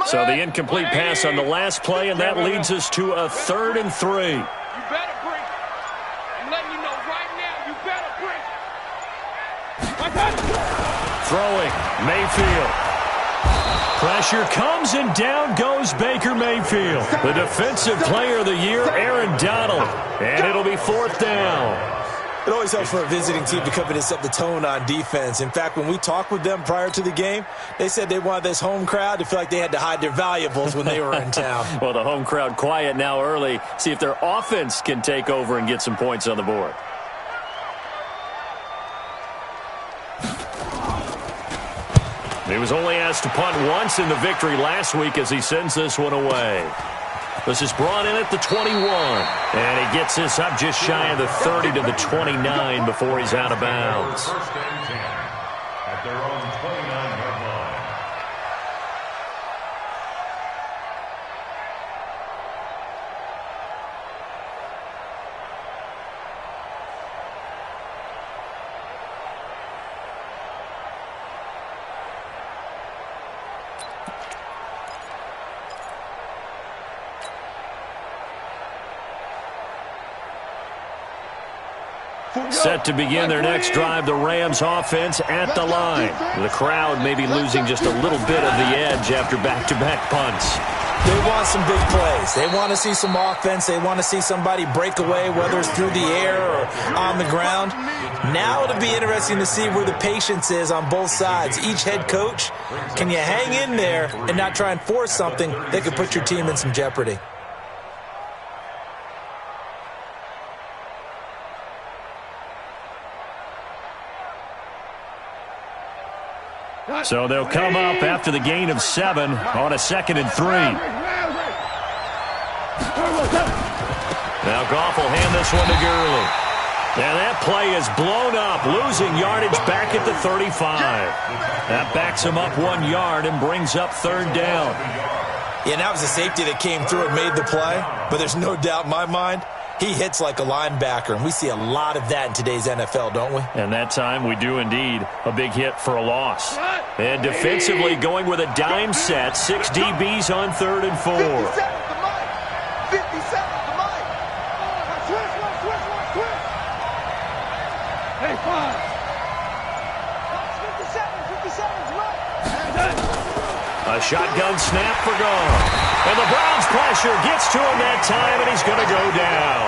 So the incomplete pass on the last play, and that leads us to a 3rd and 3. You better break. I'm letting you know right now, you better break. Throwing, Mayfield. Pressure comes, and down goes Baker Mayfield. The Defensive Player of the Year, Aaron Donald. And it'll be 4th down. It always helps for a visiting team to come in and set the tone on defense. In fact, when we talked with them prior to the game, they said they wanted this home crowd to feel like they had to hide their valuables when they were in town. Well, the home crowd quiet now early. See if their offense can take over and get some points on the board. He was only asked to punt once in the victory last week as he sends this one away. This is brought in at the 21. And he gets this up just shy of the 30 to the 29 before he's out of bounds. First and 10 at their own 29-yard line. Set to begin their next drive, the Rams offense at the line. The crowd may be losing just a little bit of the edge after back-to-back punts. They want some big plays. They want to see some offense. They want to see somebody break away, whether it's through the air or on the ground. Now it'll be interesting to see where the patience is on both sides. Each head coach, can you hang in there and not try and force something that could put your team in some jeopardy? So they'll come up after the gain of 7 on a 2nd and 3. Now Goff will hand this one to Gurley. And that play is blown up, losing yardage back at the 35. That backs him up 1 yard and brings up 3rd down. Yeah, that was a safety that came through and made the play. But there's no doubt in my mind, he hits like a linebacker, and we see a lot of that in today's NFL, don't we? And that time we do indeed. A big hit for a loss. And defensively going with a dime set, 6 DBs on 3rd and 4. 50 seconds to Mike. 50 seconds to Mike. Twist. Hey, 5. 50 seconds, Mike. A shotgun snap for Goff. And the Browns pressure gets to him that time, and he's going to go down.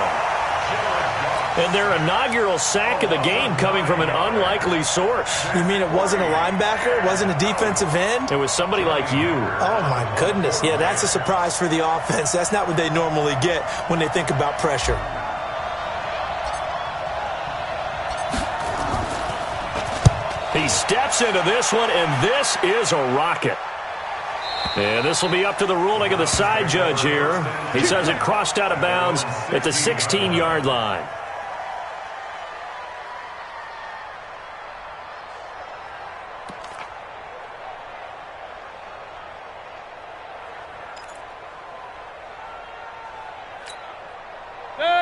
And their inaugural sack of the game coming from an unlikely source. You mean it wasn't a linebacker? It wasn't a defensive end? It was somebody like you. Oh, my goodness. Yeah, that's a surprise for the offense. That's not what they normally get when they think about pressure. He steps into this one, and this is a rocket. And this will be up to the ruling of the side judge here. He says it crossed out of bounds at the 16-yard line.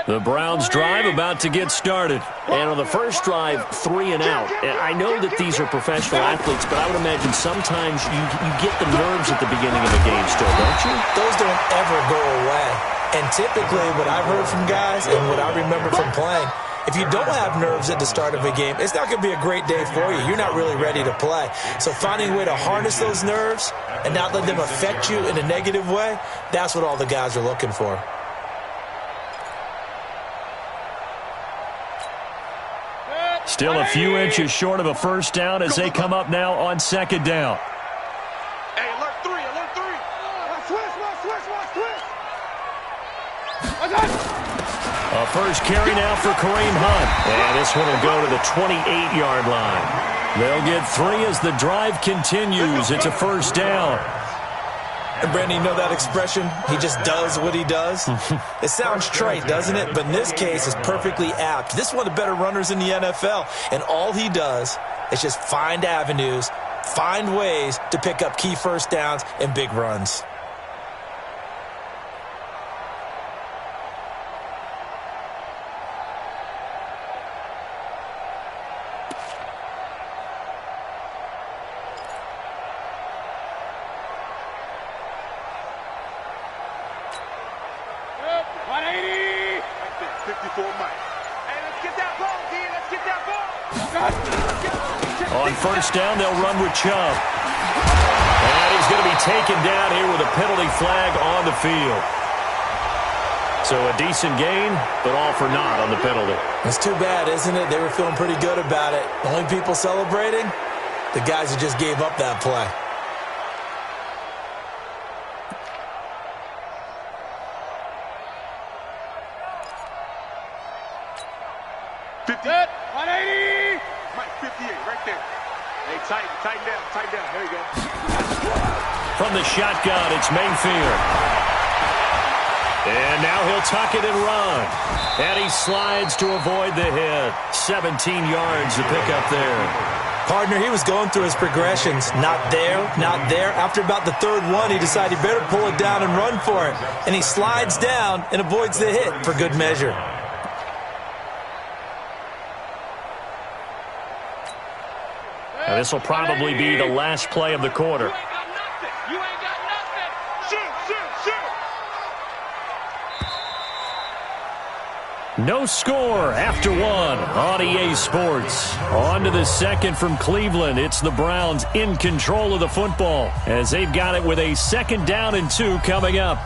The Browns drive about to get started. And on the first drive, 3 and out. And I know that these are professional athletes, but I would imagine sometimes you get the nerves at the beginning of a game still, don't you? Those don't ever go away. And typically what I've heard from guys and what I remember from playing, if you don't have nerves at the start of a game, it's not going to be a great day for you. You're not really ready to play. So finding a way to harness those nerves and not let them affect you in a negative way, that's what all the guys are looking for. Still a few inches short of a first down as they come up now on 2nd down. Hey, alert 3. A first carry now for Kareem Hunt. And this one will go to the 28-yard line. They'll get 3 as the drive continues. It's a first down. And, Brandon, you know that expression? He just does what he does? It sounds trite, doesn't it? But in this case, it's perfectly apt. This is one of the better runners in the NFL. And all he does is just find avenues, find ways to pick up key first downs and big runs. On first down, they'll run with Chubb. And he's going to be taken down here with a penalty flag on the field. So a decent gain, but all for naught on the penalty. It's too bad, isn't it? They were feeling pretty good about it. The only people celebrating, the guys who just gave up that play. Set, 180. Mike, 58, right there. Hey, tighten down. There you go. From the shotgun, it's Mayfield. And now he'll tuck it and run. And he slides to avoid the hit. 17 yards to pick up there. Partner, he was going through his progressions. Not there, not there. After about the third one, he decided he better pull it down and run for it. And he slides down and avoids the hit for good measure. Now, this will probably be the last play of the quarter. You ain't got nothing. Shoot. No score after one on EA Sports. On to the second from Cleveland. It's the Browns in control of the football as they've got it with a 2nd down and 2 coming up.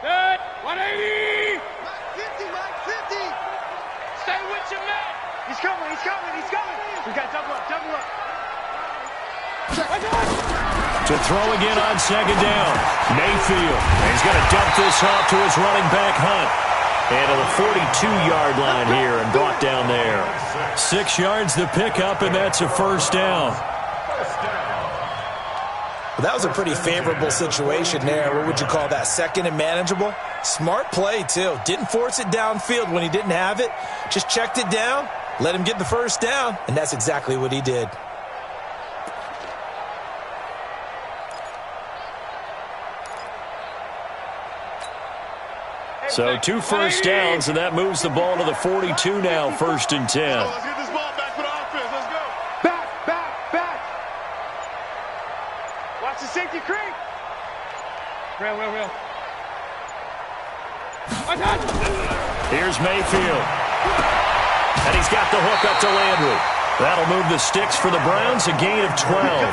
Set, 180. Mike 50. Stay with your man. He's coming. We got double up. To throw again on 2nd down. Mayfield. And he's going to dump this off to his running back, Hunt. And to the 42-yard line here and brought down there. 6 yards the pickup, and that's a 1st down. Well, that was a pretty favorable situation there. What would you call that? 2nd and manageable? Smart play, too. Didn't force it downfield when he didn't have it. Just checked it down, let him get the 1st down, and that's exactly what he did. So 2 first downs, and that moves the ball to the 42 now, 1st and 10. Let's get this ball back for the offense. Let's go. Back. Watch the safety creep. Real. Here's Mayfield. And he's got the hook up to Landry. That'll move the sticks for the Browns, a gain of 12. A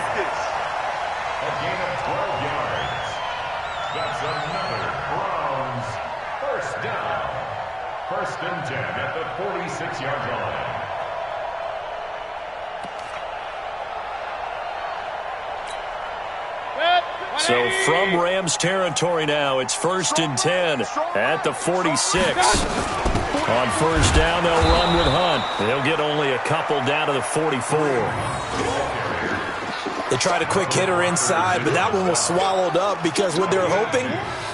gain of 12 yards. That's another Browns 1st down. 1st and 10 at the 46-yard line. So from Rams territory now, it's 1st and 10 at the 46. On 1st down, they'll run with Hunt. They'll get only a couple down to the 44. They tried a quick hitter inside, but that one was swallowed up because what they're hoping,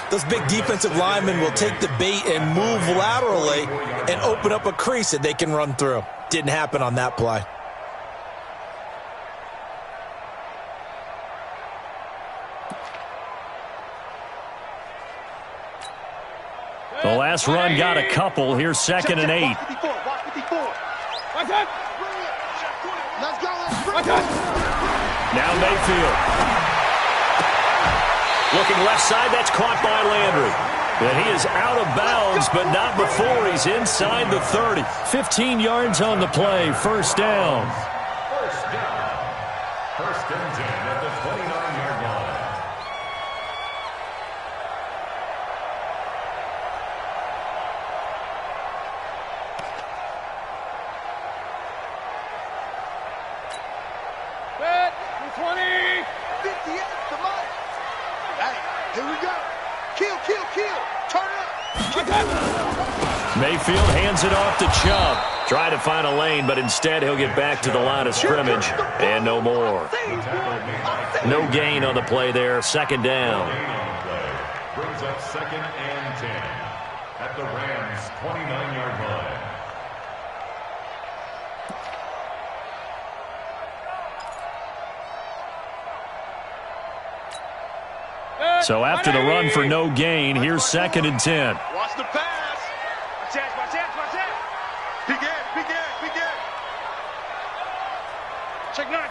those big defensive linemen will take the bait and move laterally and open up a crease that they can run through. Didn't happen on that play. The last run got a couple. Here's 2nd and 8. Let's go. Now Mayfield. Looking left side, that's caught by Landry. And he is out of bounds, but not before he's inside the 30. 15 yards on the play, 1st down. 1st down. 1st and 10 at the 29-yard line. Set, 20. 58, come on. Hey, here we go. Kill. Turn it up. Mayfield hands it off to Chubb. Trying to find a lane, but instead he'll get back to the line of scrimmage. And no more. No gain on the play there. 2nd down. Brings up 2nd and 10 at the Rams' 29-yard line. So after the run for no gain, here's 2nd and 10. Watch the pass. Watch that. Big end. Check nine.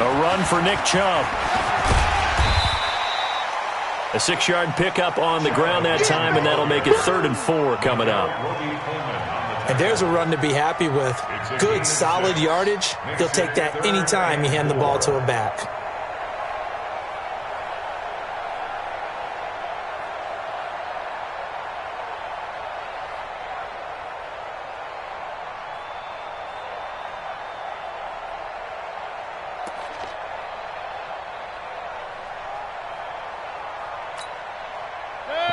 A run for Nick Chubb. A 6-yard pickup on the ground that time, and that'll make it 3rd and 4 coming up. And there's a run to be happy with. Good, solid yardage. He'll take that anytime you hand the ball to a back.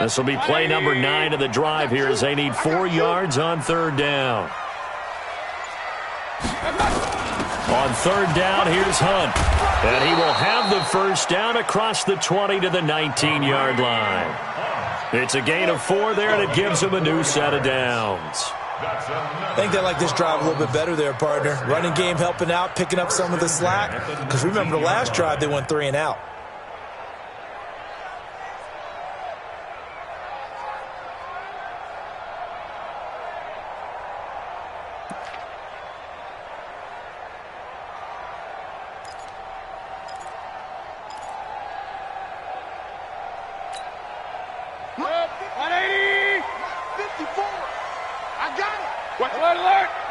This will be play number 9 of the drive here as they need 4 yards on 3rd down. On 3rd down, here's Hunt. And he will have the 1st down across the 20 to the 19-yard line. It's a gain of 4 there, and it gives him a new set of downs. I think they like this drive a little bit better there, partner. Running game helping out, picking up some of the slack. Because remember the last drive, they went 3 and out.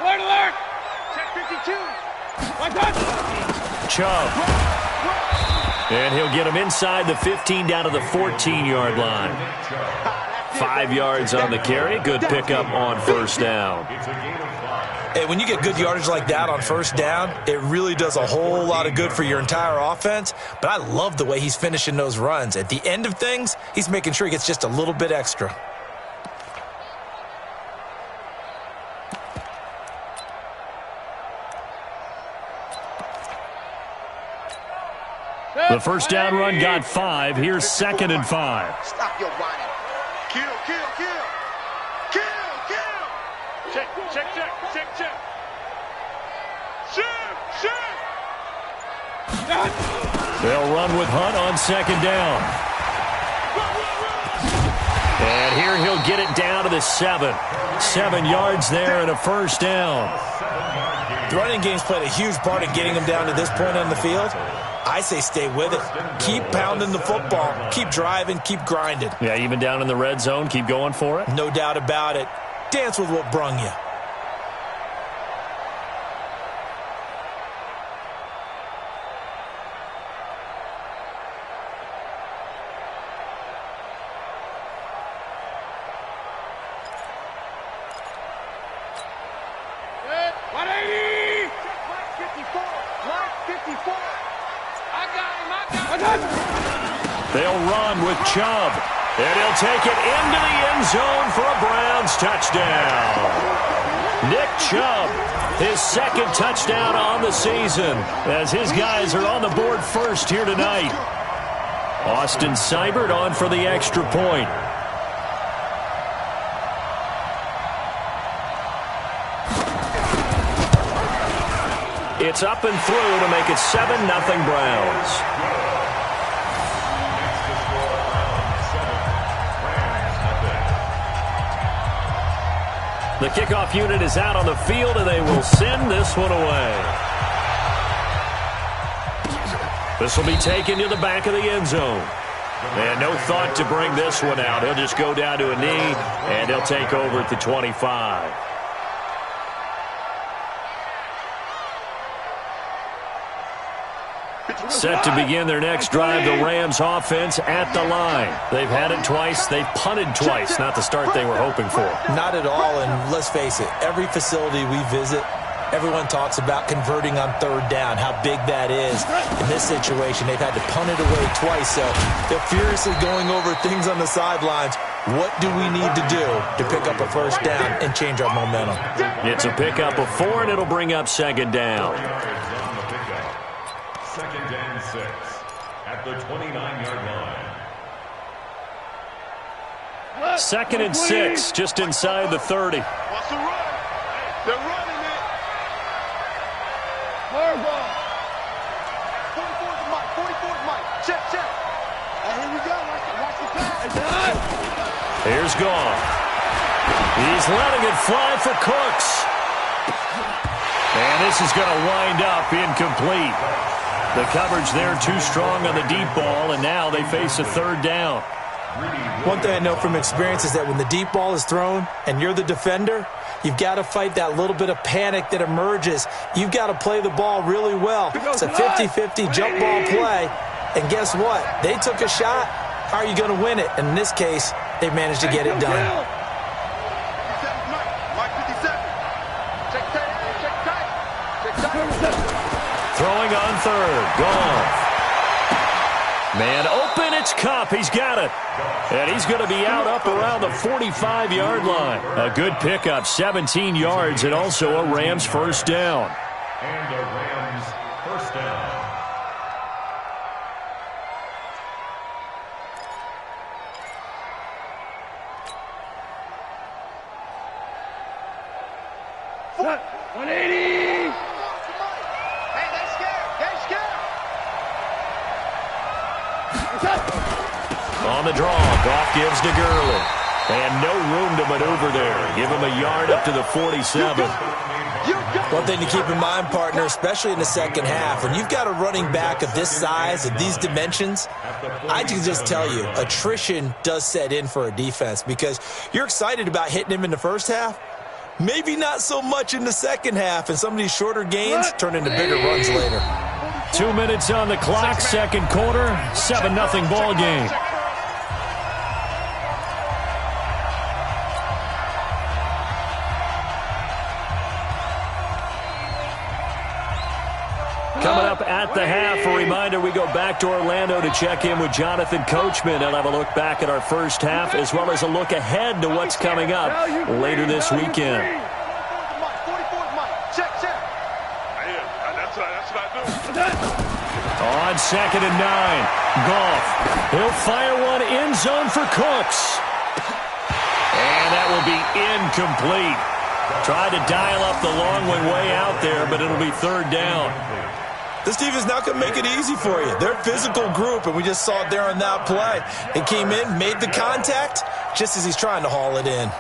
Alert! Check 52. Chubb. And he'll get him inside the 15 down to the 14-yard line. 5 yards on the carry. Good pickup on 1st down. Hey, when you get good yardage like that on 1st down, it really does a whole lot of good for your entire offense. But I love the way he's finishing those runs. At the end of things, he's making sure he gets just a little bit extra. The 1st down run got 5. Here's 2nd and 5. Stop your whining. Kill. Check. They'll run with Hunt on 2nd down. And here he'll get it down to the 7. 7 yards there and a 1st down. The running game's played a huge part in getting him down to this point on the field. I say stay with it. Keep pounding the football. Keep driving. Keep grinding. Yeah, even down in the red zone, keep going for it. No doubt about it. Dance with what brung you. They'll run with Chubb, and he'll take it into the end zone for a Browns touchdown. Nick Chubb, his 2nd touchdown on the season, as his guys are on the board first here tonight. Austin Seibert on for the extra point. It's up and through to make it 7-0 Browns. The kickoff unit is out on the field, and they will send this one away. This will be taken to the back of the end zone. And no thought to bring this one out. He'll just go down to a knee, and he'll take over at the 25. Set to begin their next drive, the Rams offense at the line. They've had it twice. They've punted twice. Not the start they were hoping for. Not at all, and let's face it, every facility we visit, everyone talks about converting on 3rd down, how big that is. In this situation, they've had to punt it away twice, so they're furiously going over things on the sidelines. What do we need to do to pick up a 1st down and change our momentum? It's a pickup of 4, and it'll bring up 2nd down. 2nd and 6 at the 29-yard line. 2nd and 6, just inside the 30. What's the run? They're running it. Fire ball. 44 to Mike. 44's Mike. Check, check. Here we go. Watch the pass. Here's Goff. He's letting it fly for Cooks. And this is going to wind up incomplete. The coverage there too strong on the deep ball, and now they face a third down. One thing I know from experience is that when the deep ball is thrown and you're the defender, you've got to fight that little bit of panic that emerges. You've got to play the ball really well. It's a 50-50 jump ball play. And guess what? They took a shot. How are you going to win it? And in this case, they managed to get it done. Throwing on third. Goff. Man open, it's Cup. He's got it. And he's going to be out up around the 45-yard line. A good pickup, 17 yards, and also a Rams first down. And a Rams first down. Set. 180. Hey, they scared. They scared. On the draw, Goff gives to Gurley. And no room to maneuver there. Give him a yard up to the 47. One thing to keep in mind, partner, especially in the second half, when you've got a running back of this size, of these dimensions, I can just tell you, attrition does set in for a defense because you're excited about hitting him in the first half. Maybe not so much in the second half, and some of these shorter gains turn into bigger runs later. 2 minutes on the clock, second quarter, 7-0 ball game. Coming up at the half, a reminder, we go back to Orlando to check in with Jonathan Coachman and have a look back at our first half as well as a look ahead to what's coming up later this weekend. 44's Mike. Check, check. That's what I do. On 2nd and 9, Goff. He'll fire one end zone for Cooks. And that will be incomplete. Tried to dial up the long one way out there, but it'll be third down. This team is not going to make it easy for you. They're a physical group, and we just saw it there on that play. It came in, made the contact, just as he's trying to haul it in.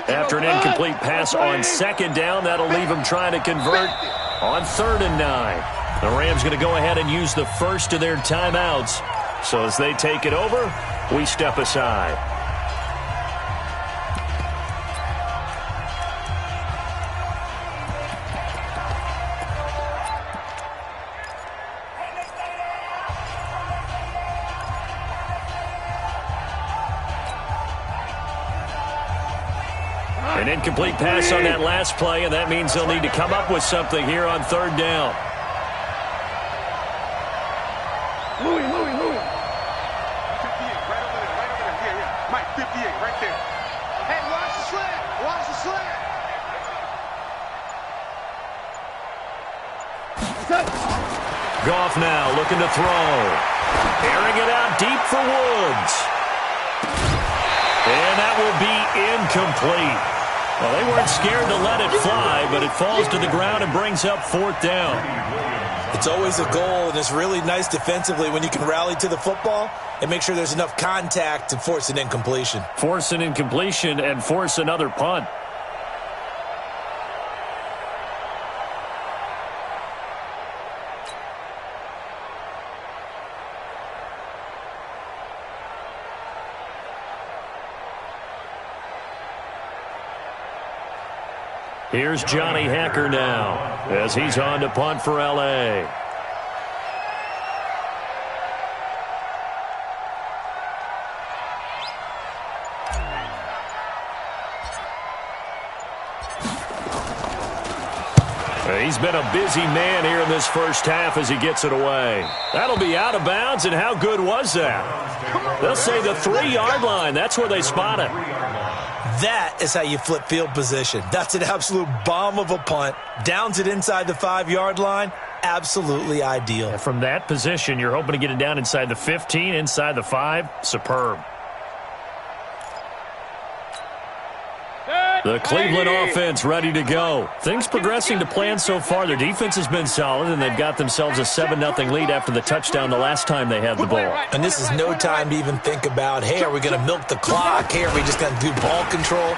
After an incomplete pass on second down, that'll leave him trying to convert on 3rd and 9. The Rams going to go ahead and use the first of their timeouts. So as they take it over, we step aside. An incomplete pass on that last play, and that means they'll need to come up with something here on 3rd down. Louie. 58, right over there. Yeah. Mike, 58, right there. Hey, watch the slant. Watch the slant. Goff now looking to throw. Airing it out deep for Woods. And that will be incomplete. Well, they weren't scared to let it fly, but it falls to the ground and brings up 4th down. It's always a goal, and it's really nice defensively when you can rally to the football and make sure there's enough contact to force an incompletion. Force an incompletion and force another punt. Here's Johnny Hacker now as he's on to punt for L.A. He's been a busy man here in this first half as he gets it away. That'll be out of bounds, and how good was that? They'll say the 3-yard line. That's where they spot it. That is how you flip field position. That's an absolute bomb of a punt. Downs it inside the 5-yard line. Absolutely ideal. And from that position, you're hoping to get it down inside the 15, inside the 5. Superb. The Cleveland offense ready to go. Things progressing to plan so far. Their defense has been solid, and they've got themselves a 7-0 lead after the touchdown the last time they had the ball. And this is no time to even think about, hey, are we going to milk the clock? Hey, are we just going to do ball control?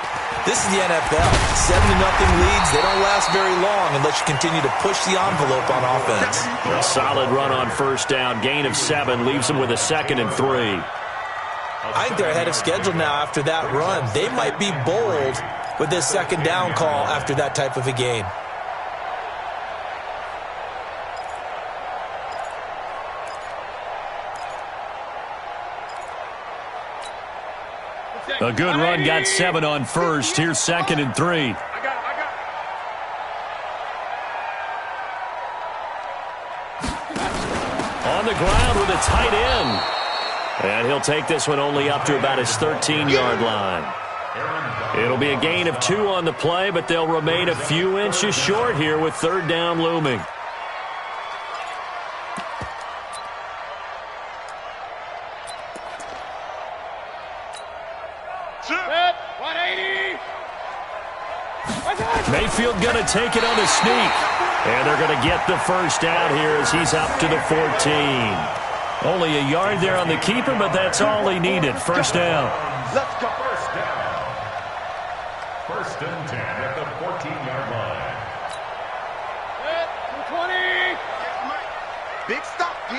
This is the NFL. 7-0 leads, they don't last very long unless you continue to push the envelope on offense. A solid run on first down. Gain of 7 leaves them with a 2nd and 3. I think they're ahead of schedule now after that run. They might be bold with this 2nd down call after that type of a game. A good run, got 7 on first. Here's 2nd and 3. On the ground with a tight end. And he'll take this one only up to about his 13-yard line. It'll be a gain of 2 on the play, but they'll remain a few inches short here with 3rd down looming. Mayfield going to take it on the sneak. And they're going to get the first down here as he's up to the 14. Only a yard there on the keeper, but that's all he needed. First down. Let's go. First down. 1st and 10 at the 14-yard line. 20. Big stop, D.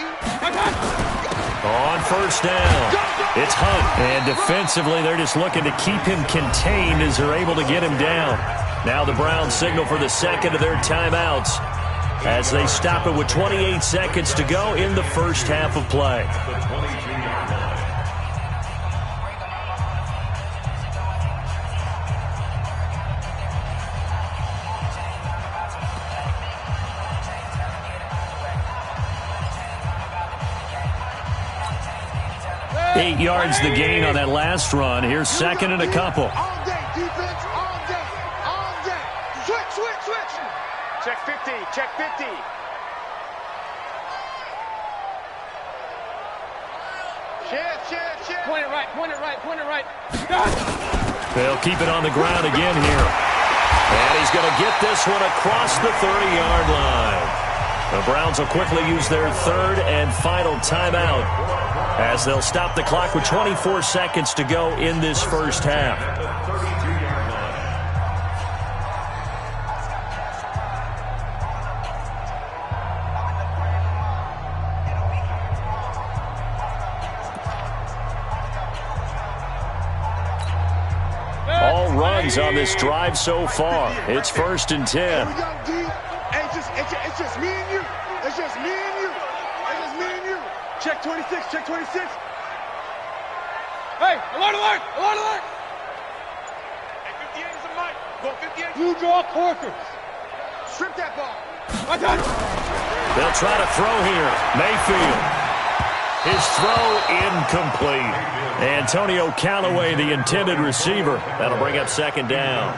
On first down, it's Hunt. And defensively, they're just looking to keep him contained as they're able to get him down. Now the Browns signal for the 2nd of their timeouts as they stop it with 28 seconds to go in the first half of play. Eight yards the gain on that last run. Here's 2nd and a couple. All day, defense, all day, all day. Switch. Check 50, check 50. Shit. Point it right. They'll keep it on the ground again here. And he's going to get this one across the 30-yard line. The Browns will quickly use their 3rd and final timeout as they'll stop the clock with 24 seconds to go in this first half. All runs on this drive so far. It's 1st and 10. It's just me and you. It's just me and you. Check 26. Hey, alert. Hey, 58 is a mic. Go 58. Blue draw corkers. Strip that ball. They'll try to throw here. Mayfield. His throw incomplete. Antonio Callaway, the intended receiver. That'll bring up 2nd down.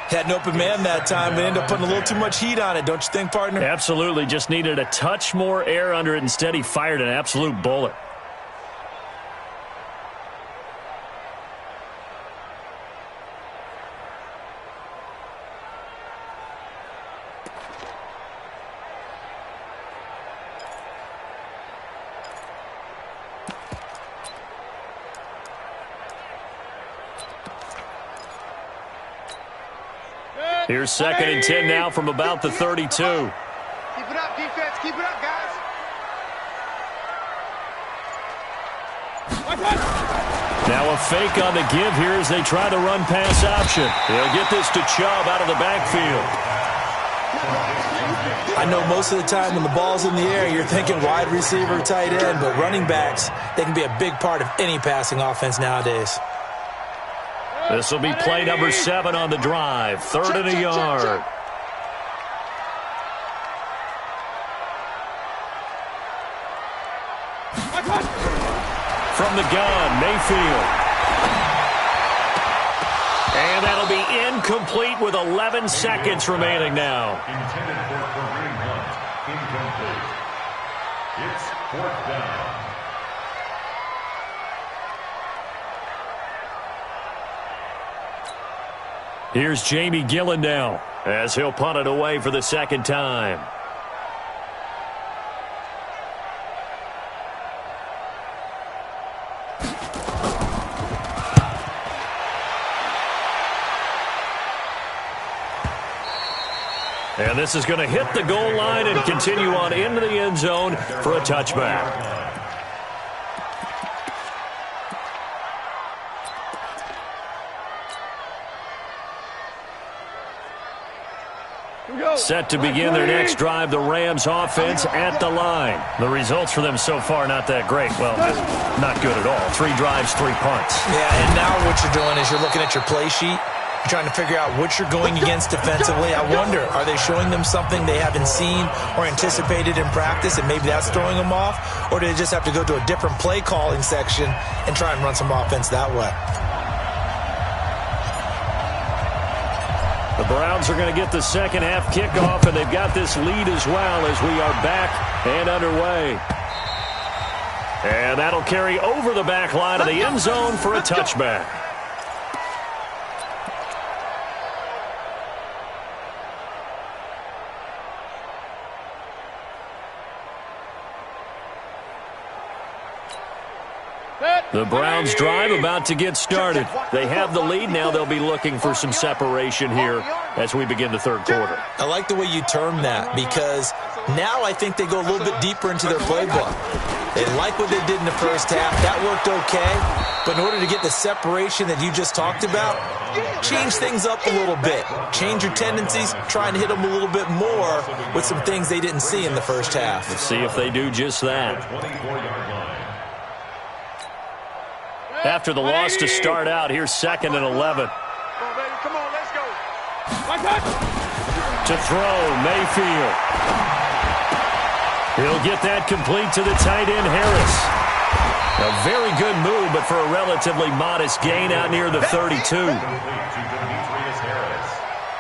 Had an open man that time, but ended up putting a little too much heat on it, don't you think, partner? Absolutely. Just needed a touch more air under it. Instead, he fired an absolute bullet. Here's 2nd and 10 now from about the 32. Keep it up, defense. Keep it up, guys. Now a fake on the give here as they try the run pass option. They'll get this to Chubb out of the backfield. I know most of the time when the ball's in the air, you're thinking wide receiver, tight end, but running backs, they can be a big part of any passing offense nowadays. This will be play number 7 on the drive. 3rd and a yard. the gun, Mayfield. And that'll be incomplete with 11 seconds remaining now. Intended for Kareem Hunt. Incomplete. It's 4th down. Here's Jamie Gillen now as he'll punt it away for the second time. And this is going to hit the goal line and continue on into the end zone for a touchback. Set to begin their next drive, the Rams offense at the line. The results for them so far not that great. Well, not good at all. 3 drives, 3 punts. Yeah, and now what you're doing is you're looking at your play sheet. You're trying to figure out what you're going against defensively. I wonder, are they showing them something they haven't seen or anticipated in practice, and maybe that's throwing them off? Or do they just have to go to a different play calling section and try and run some offense that way? The Browns are going to get the second half kickoff, and they've got this lead as well as we are back and underway. And that'll carry over the back line of the end zone for a touchback. The Browns drive about to get started. They have the lead. Now they'll be looking for some separation here as we begin the third quarter. I like the way you term that, because now I think they go a little bit deeper into their playbook. They like what they did in the first half. That worked okay. But in order to get the separation that you just talked about, change things up a little bit. Change your tendencies. Try and hit them a little bit more with some things they didn't see in the first half. Let's see if they do just that. After the loss to start out, here's 2nd and 11. Come on, baby. Come on, let's go. To throw, Mayfield. He'll get that complete to the tight end, Harris. A very good move, but for a relatively modest gain out near the 32.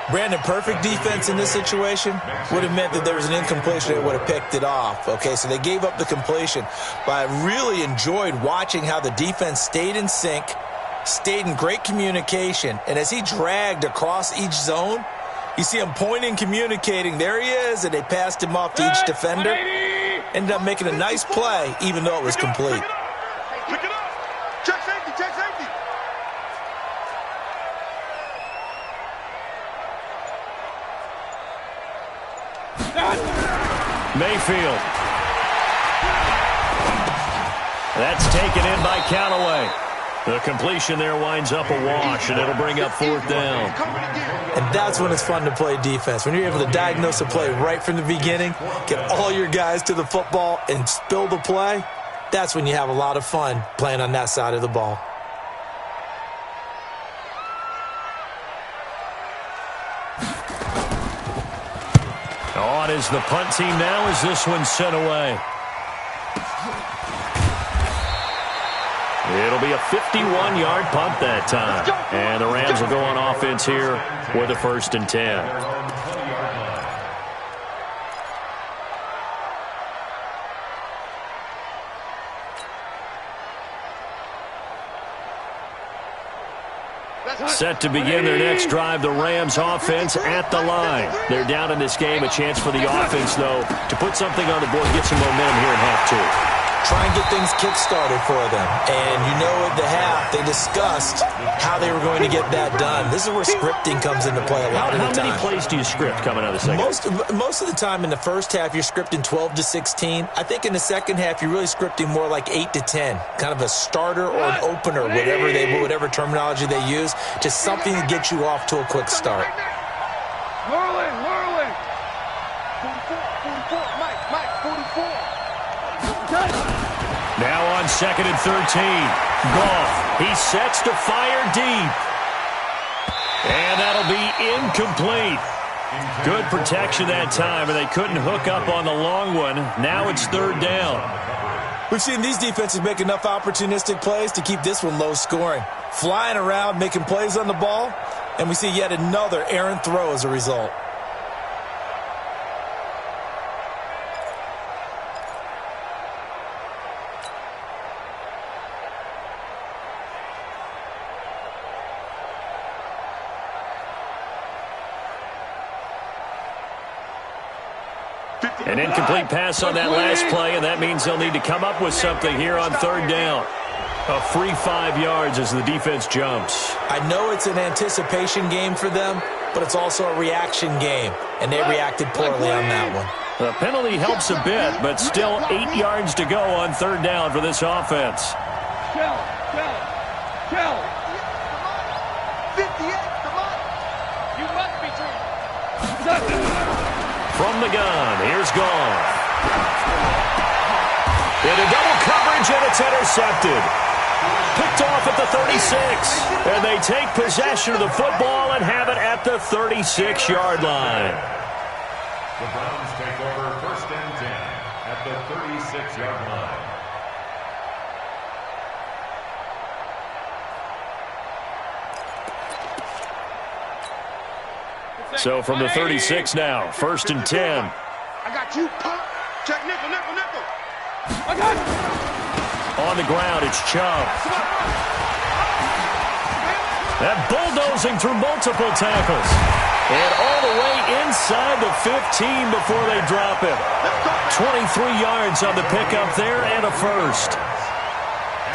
Brandon, perfect defense in this situation would have meant that there was an incompletion. They would have picked it off. Okay, so they gave up the completion. But I really enjoyed watching how the defense stayed in sync, stayed in great communication. And as he dragged across each zone, you see him pointing, communicating. There he is, and they passed him off to each defender. Ended up making a nice play, even though it was complete. Pick it up. Check safety, check safety. Mayfield. That's taken in by Callaway. The completion there winds up a wash, and it'll bring up 4th down. And that's when it's fun to play defense. When you're able to diagnose a play right from the beginning, get all your guys to the football, and spill the play, that's when you have a lot of fun playing on that side of the ball. On is the punt team now as this one's sent away. It'll be a 51-yard punt that time. And the Rams will go on offense here with a 1st and 10. Set to begin their next drive, the Rams offense at the line. They're down in this game. A chance for the offense, though, to put something on the board, get some momentum here in half 2. Try and get things kick-started for them. And you know at the half, they discussed how they were going to get that done. This is where scripting comes into play a lot of the time. How many plays do you script coming out of the second? Most of the time in the first half, you're scripting 12 to 16. I think in the second half, you're really scripting more like 8 to 10. Kind of a starter or an opener, whatever terminology they use. Just something to get you off to a quick start. Merlin. 44, Mike, 44. Now on 2nd and 13. Goff. He sets to fire deep. And that'll be incomplete. Good protection that time, and they couldn't hook up on the long one. Now it's 3rd down. We've seen these defenses make enough opportunistic plays to keep this one low scoring. Flying around, making plays on the ball, and we see yet another errant throw as a result. An incomplete pass on that last play, and that means they'll need to come up with something here on third down. A free 5 yards as the defense jumps. I know it's an anticipation game for them, but it's also a reaction game, and they reacted poorly on that one. The penalty helps a bit, but still 8 yards to go on third down for this offense. Kill. 58, come on. You must be true. From the gun, here's Goff. Into double coverage, and it's intercepted. Picked off at the 36. And they take possession of the football and have it at the 36-yard line. The Browns take over 1st and 10 at the 36-yard line. So from the 36 now, 1st and 10. I got you, pump. Check nickel. I got it. On the ground, it's Chubb. That bulldozing through multiple tackles. And all the way inside the 15 before they drop him. 23 yards on the pickup there and a first.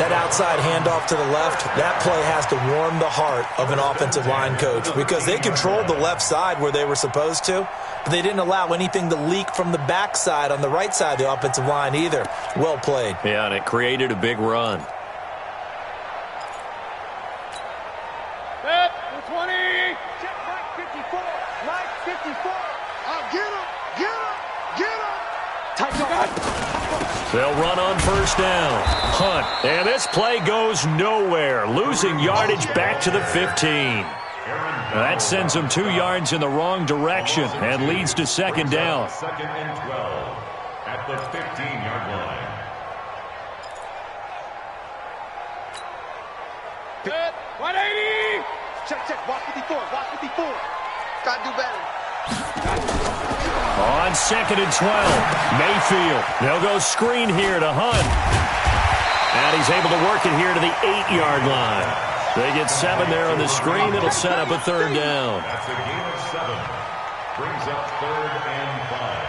That outside handoff to the left, that play has to warm the heart of an offensive line coach because they controlled the left side where they were supposed to, but they didn't allow anything to leak from the backside on the right side of the offensive line either. Well played. Yeah, and it created a big run. Set, 20. Check Mike 54. Mike 54. Get him. Tight up. They'll run on first down. Hunt. And this play goes nowhere. Losing yardage back to the 15. That sends them 2 yards in the wrong direction and leads to second down. 2nd and 12 at the 15-yard line. Set, 180. Check. Watch 54. Gotta do better. On 2nd and 12, Mayfield. They'll go screen here to Hunt. And he's able to work it here to the 8-yard line. They get 7 there on the screen. It'll set up a third down. That's a gain of 7. Brings up 3rd and 5.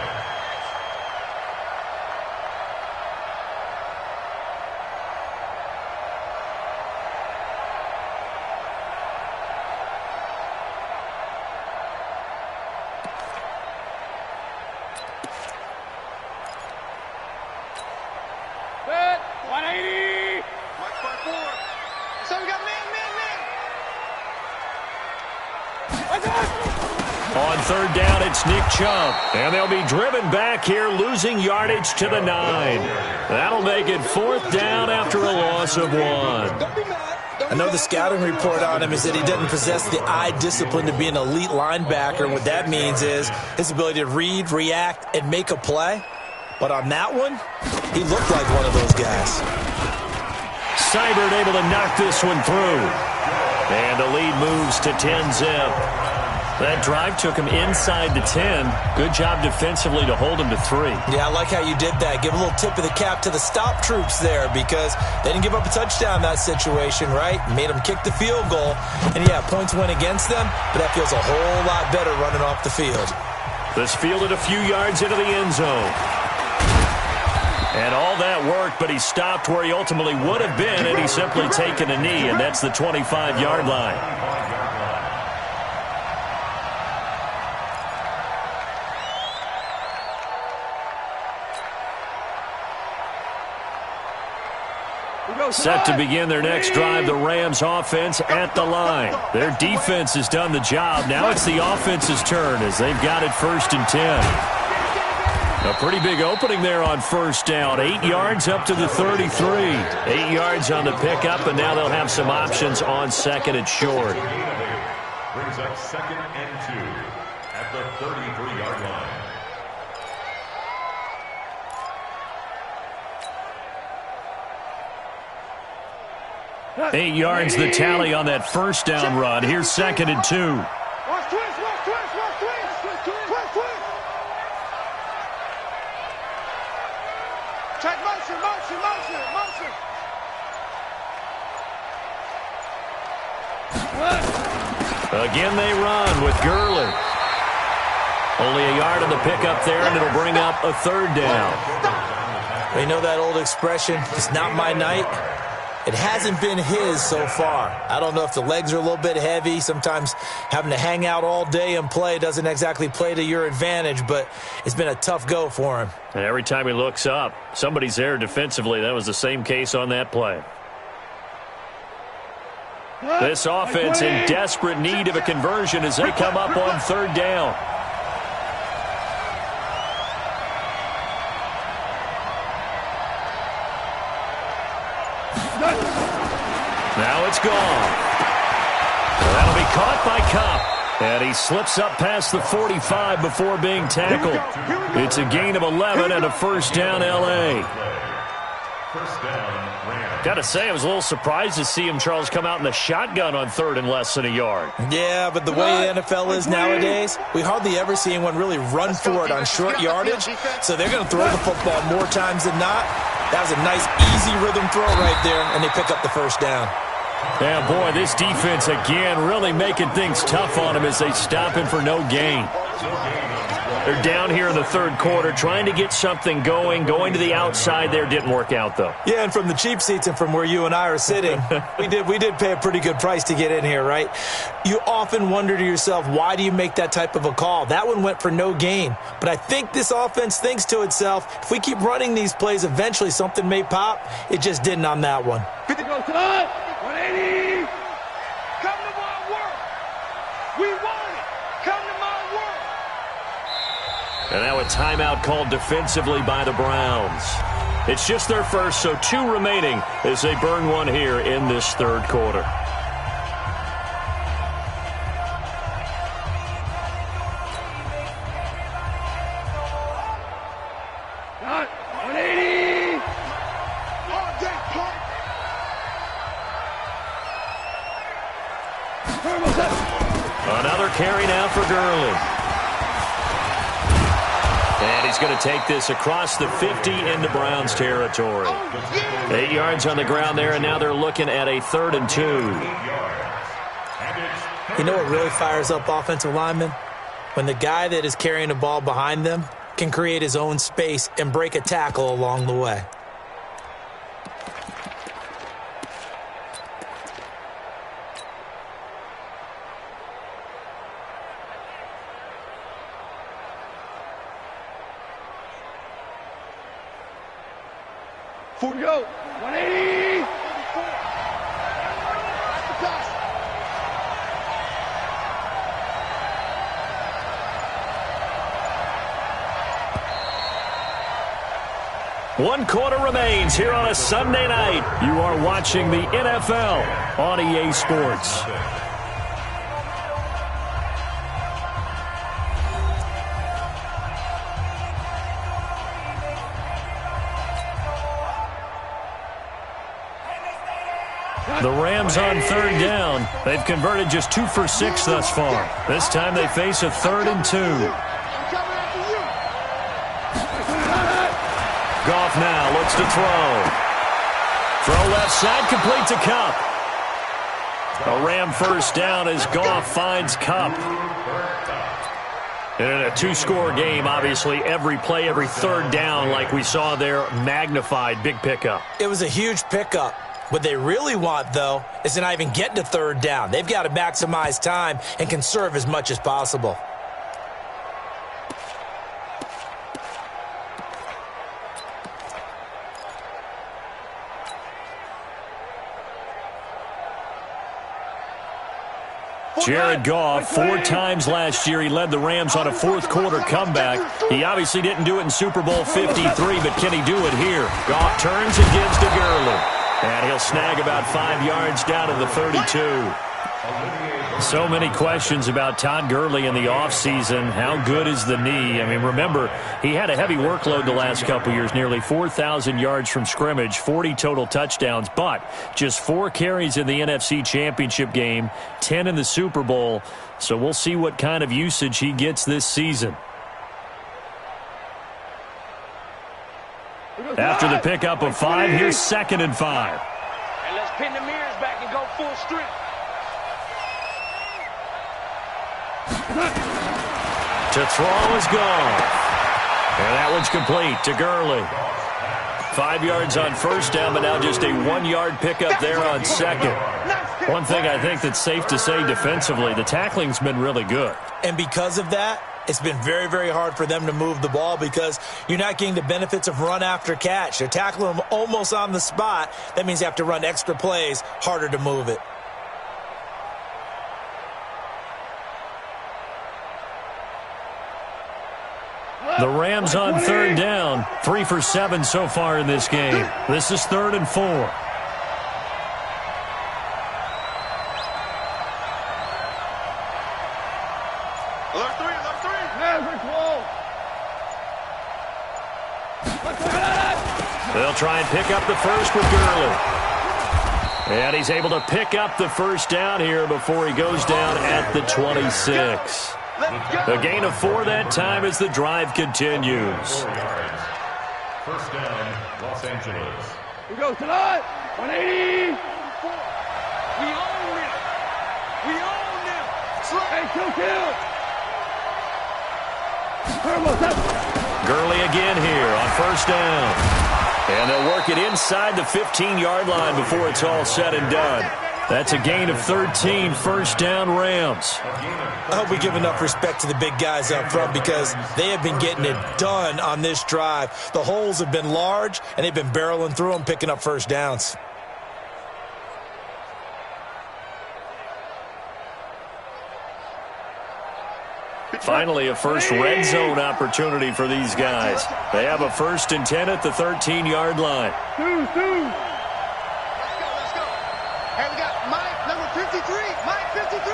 Set, 180. Mike 54. So we got man. On third down, it's Nick Chubb. And they'll be driven back here, losing yardage to the 9. That'll make it 4th down after a loss of 1. I know the scouting report on him is that he doesn't possess the eye discipline to be an elite linebacker. What that means is his ability to read, react, and make a play. But on that one, he looked like one of those guys. Seibert able to knock this one through. And the lead moves to 10-zip. That drive took him inside the 10. Good job defensively to hold him to 3. Yeah, I like how you did that. Give a little tip of the cap to the stop troops there because they didn't give up a touchdown in that situation, right? Made them kick the field goal. And, yeah, points went against them, but that feels a whole lot better running off the field. This fielded a few yards into the end zone. And all that worked, but he stopped where he ultimately would have been, and he's simply taken a knee, and that's the 25-yard line. Set to begin their next drive, the Rams offense at the line. Their defense has done the job. Now it's the offense's turn as they've got it 1st and 10. A pretty big opening there on first down. 8 yards up to the 33. 8 yards on the pickup, and now they'll have some options on 2nd and short. Brings up 2nd and 2 at the 33-yard line. 8 yards the tally on that first down run. Here's 2nd and 2. Watch twist, watch twist, watch twist. Twist, twist. Check motion, motion, motion, motion. Again they run with Gurley. Only a yard on the pickup there, and it'll bring up a 3rd down. You know that old expression, it's not my night? It hasn't been his so far. I don't know if the legs are a little bit heavy. Sometimes having to hang out all day and play doesn't exactly play to your advantage, but it's been a tough go for him. And every time he looks up, somebody's there defensively. That was the same case on that play. This offense in desperate need of a conversion as they come up on 3rd down. Now it's gone. That'll be caught by Kupp. And he slips up past the 45 before being tackled. It's a gain of 11 and a 1st down L.A. First down, Rams. Got to say, I was a little surprised to see him, Charles, come out in the shotgun on 3rd and less than a yard. Yeah, but the way the NFL is nowadays, we hardly ever see anyone really run for it on short yardage. So they're going to throw the football more times than not. That was a nice, easy rhythm throw right there, and they pick up the 1st down. Yeah, boy, this defense, again, really making things tough on him as they stop him for no gain. They're down here in the 3rd quarter, trying to get something going. Going to the outside there didn't work out, though. Yeah, and from the cheap seats and from where you and I are sitting, we did pay a pretty good price to get in here, right? You often wonder to yourself, why do you make that type of a call? That one went for no gain. But I think this offense thinks to itself, if we keep running these plays, eventually something may pop. It just didn't on that one. 50 goes to 180. Come to my work. We want it. Come to my work. And now a timeout called defensively by the Browns. It's just their first, so 2 remaining as they burn one here in this 3rd quarter. Got 180. On deck, Clark. Another carry now for Gurley. And he's going to take this across the 50 into Browns territory. 8 yards on the ground there, and now they're looking at a 3rd and 2. You know what really fires up offensive linemen? When the guy that is carrying the ball behind them can create his own space and break a tackle along the way. Four to go. 180. One quarter remains here on a Sunday night. You are watching the NFL on EA Sports. The Rams on 3rd down. They've converted just 2 for 6 thus far. This time they face a 3rd and 2. Goff now looks to throw. Throw left side, complete to Kupp. A Ram first down as Goff finds Kupp. And in a 2-score game, obviously, every play, every 3rd down, like we saw there, magnified, big pickup. It was a huge pickup. What they really want, though, is to not even get to 3rd down. They've got to maximize time and conserve as much as possible. Jared Goff, 4 times last year, he led the Rams on a 4th quarter comeback. He obviously didn't do it in Super Bowl 53, but can he do it here? Goff turns and gives to Gurley. And he'll snag about 5 yards down to the 32. So many questions about Todd Gurley in the offseason. How good is the knee? I mean, remember, he had a heavy workload the last couple years, nearly 4,000 yards from scrimmage, 40 total touchdowns, but just 4 carries in the NFC Championship game, 10 in the Super Bowl. So we'll see what kind of usage he gets this season. After the pickup of 5, here's 2nd and 5. And let's pin the mirrors back and go full strength. To throw is gone. And that one's complete to Gurley. 5 yards on first down, but now just a 1-yard pickup there on 2nd. One thing I think that's safe to say defensively, the tackling's been really good. And because of that, it's been very, very hard for them to move the ball because you're not getting the benefits of run after catch. They're tackling them almost on the spot. That means you have to run extra plays, harder to move it. The Rams on 3rd down, 3 for 7 so far in this game. This is 3rd and 4. Alert 3, alert 3. They'll try and pick up the first with Gurley. And he's able to pick up the first down here before he goes down at the 26. A gain of 4 that time as the drive continues. First down, Los Angeles. We go tonight. 180. We own it. We own them. Hey, kill. Gurley again here on first down. And they'll work it inside the 15-yard line before it's all said and done. That's a gain of 13, first down Rams. I hope we give enough respect to the big guys up front because they have been getting it done on this drive. The holes have been large, and they've been barreling through them, picking up first downs. Finally, a first red zone opportunity for these guys. They have a 1st and 10 at the 13-yard line. Let's go. Hey, we got Mike, number 53. Mike, 53.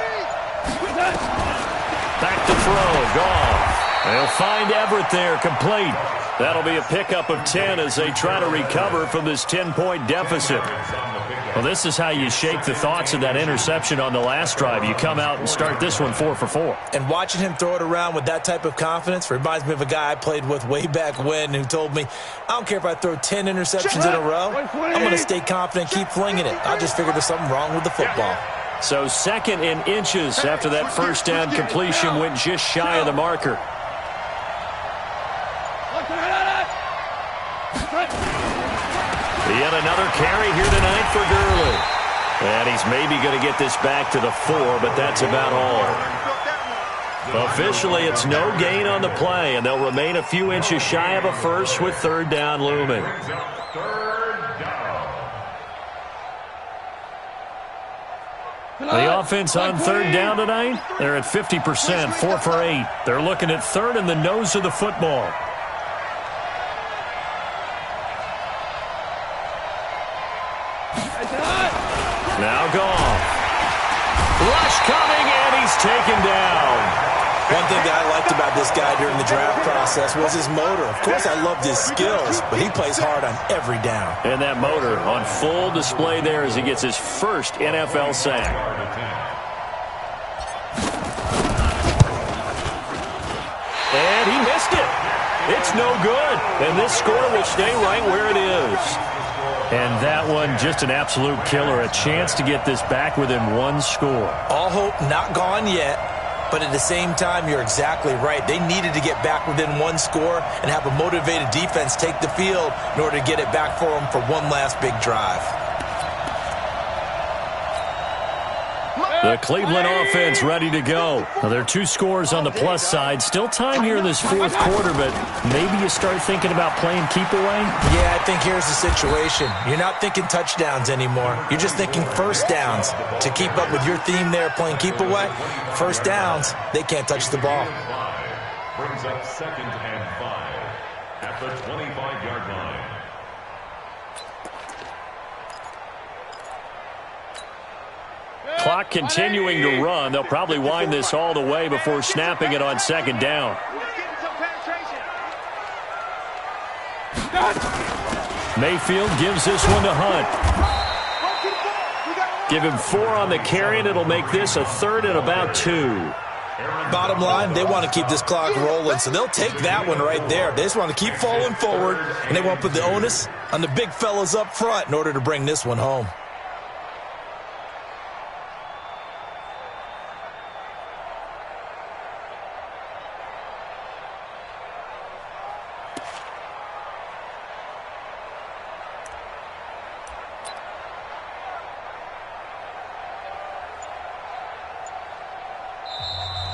Back to throw, gone. They'll find Everett there, complete. That'll be a pickup of 10 as they try to recover from this 10-point deficit. Well, this is how you shake the thoughts of that interception on the last drive. You come out and start this one 4 for 4. And watching him throw it around with that type of confidence reminds me of a guy I played with way back when who told me, I don't care if I throw 10 interceptions in a row. I'm going to stay confident, keep flinging it. I just figured there's something wrong with the football. So 2nd in inches after that first down completion went just shy of the marker. Yet another carry here tonight for Gurley. And he's maybe going to get this back to the 4, but that's about all. Officially, it's no gain on the play, and they'll remain a few inches shy of a first with 3rd down looming. The offense on 3rd down tonight, they're at 50%, 4 for 8. They're looking at 3rd in the nose of the football. Now gone. Rush coming, and he's taken down. One thing that I liked about this guy during the draft process was his motor. Of course, I loved his skills, but he plays hard on every down. And that motor on full display there as he gets his first NFL sack. And he missed it. It's no good. And this score will stay right where it is. And that one, just an absolute killer. A chance to get this back within 1 score. All hope not gone yet, but at the same time, you're exactly right. They needed to get back within 1 score and have a motivated defense take the field in order to get it back for them for one last big drive. The Cleveland offense ready to go. Now, there are 2 scores on the plus side. Still time here in this 4th quarter, but maybe you start thinking about playing keep away? Yeah, I think here's the situation. You're not thinking touchdowns anymore. You're just thinking first downs. To keep up with your theme there, playing keep away, first downs, they can't touch the ball. Brings up 2nd and 5 at the 25-yard line. Clock clock continuing to run. They'll probably wind this all the way before snapping it on second down. Mayfield gives this one to Hunt. Give him 4 on the carry, and it'll make this a 3rd and about 2. Bottom line, they want to keep this clock rolling, so they'll take that one right there. They just want to keep falling forward, and they want to put the onus on the big fellas up front in order to bring this one home.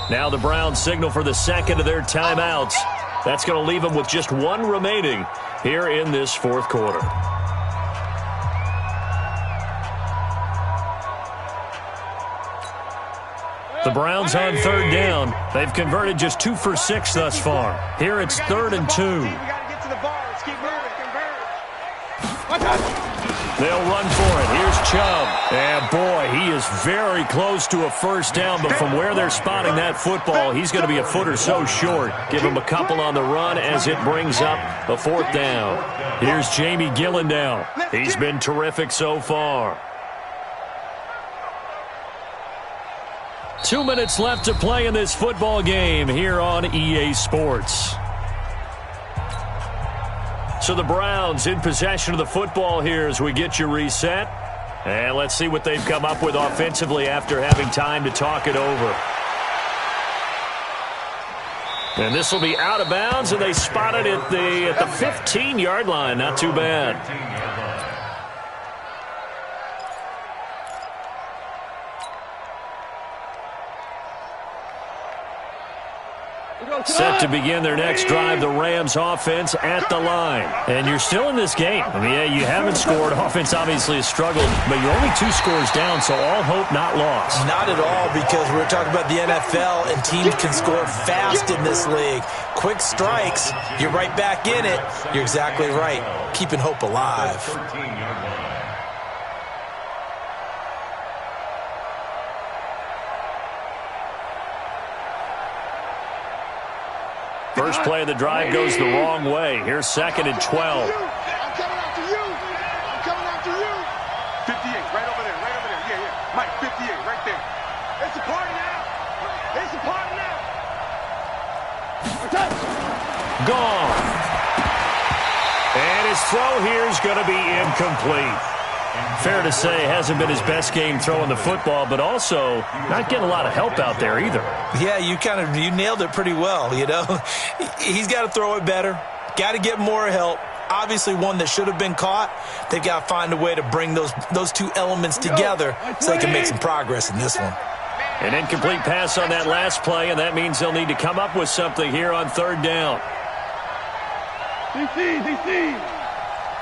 Now the Browns signal for the second of their timeouts. That's going to leave them with just 1 remaining here in this 4th quarter. The Browns on 3rd down. They've converted just 2 for 6 thus far. Here it's 3rd and 2. They'll run for it. Here's Chubb. And, boy, he is very close to a first down, but from where they're spotting that football, he's going to be a foot or so short. Give him a couple on the run as it brings up a 4th down. Here's Jamie Gillen now. He's been terrific so far. 2 minutes left to play in this football game here on EA Sports. So the Browns in possession of the football here as we get you reset. And let's see what they've come up with offensively after having time to talk it over. And this will be out of bounds, and they spot it at the 15-yard line. Not too bad. Set to begin their next drive, the Rams offense at the line. And you're still in this game. I mean, yeah, you haven't scored. Offense obviously has struggled, but you're only 2 scores down, so all hope not lost. Not at all, because we're talking about the NFL, and teams can score fast in this league. Quick strikes, you're right back in it. You're exactly right. Keeping hope alive. First play of the drive goes the wrong way. Here's 2nd and 12. I'm coming after you. I'm coming after you. 58, right over there, right over there. Yeah, yeah. Mike, 58, right there. It's a party now. It's a party now. Gone. And his throw here is going to be incomplete. Fair to say, hasn't been his best game throwing the football, but also not getting a lot of help out there either. Yeah, you nailed it pretty well, you know. He's got to throw it better. Got to get more help. Obviously one that should have been caught. They've got to find a way to bring those 2 elements together so they can make some progress in this one. An incomplete pass on that last play, and that means they'll need to come up with something here on 3rd down. DC.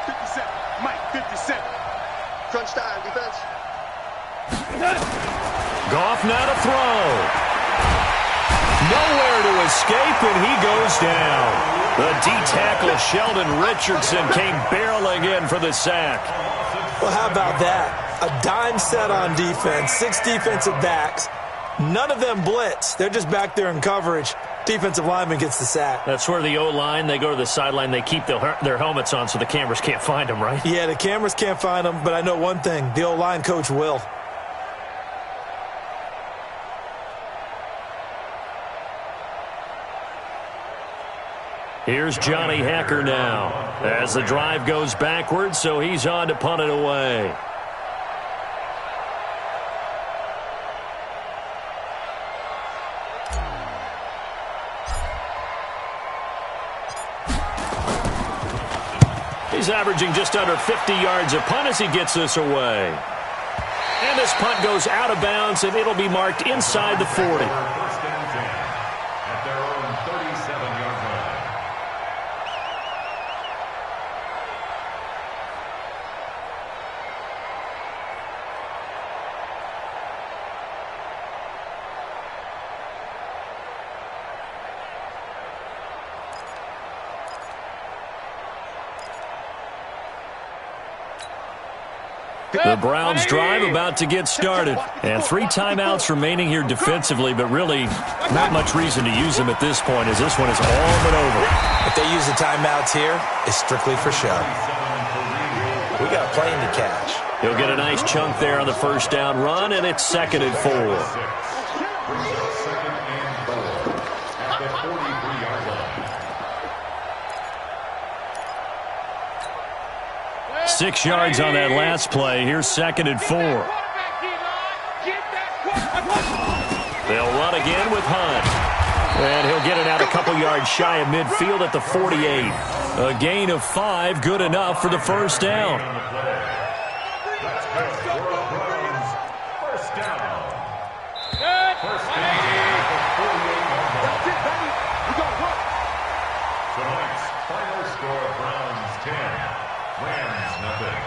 57. Mike, 57. Crunch time, defense. Goff now to throw. Nowhere to escape, and he goes down. The D-tackle Sheldon Richardson came barreling in for the sack. Well, how about that? A dime set on defense, 6 defensive backs. None of them blitz. They're just back there in coverage. Defensive lineman gets the sack. That's where the O-line, they go to the sideline, they keep their helmets on so the cameras can't find them, right? Yeah, the cameras can't find them, but I know one thing. The O-line coach will. Here's Johnny Hacker now as the drive goes backwards, so he's on to punt it away. He's averaging just under 50 yards a punt as he gets this away. And this punt goes out of bounds, and it'll be marked inside the 40. The Browns drive about to get started. And 3 timeouts remaining here defensively, but really not much reason to use them at this point as this one is all but over. If they use the timeouts here, it's strictly for show. We got a plane to catch. He'll get a nice chunk there on the first down run, and it's 2nd and 4. Brings up 2nd and 4 at the 43-yard line. 6 yards on that last play. Here's 2nd and 4. They'll run again with Hunt. And he'll get it out a couple yards shy of midfield at the 48. A gain of 5, good enough for the first down. That's good for the Browns. First down. First down at the 48-yard line. That's it, baby. We got to work. Tonight's final score, Browns 10, Rams nothing.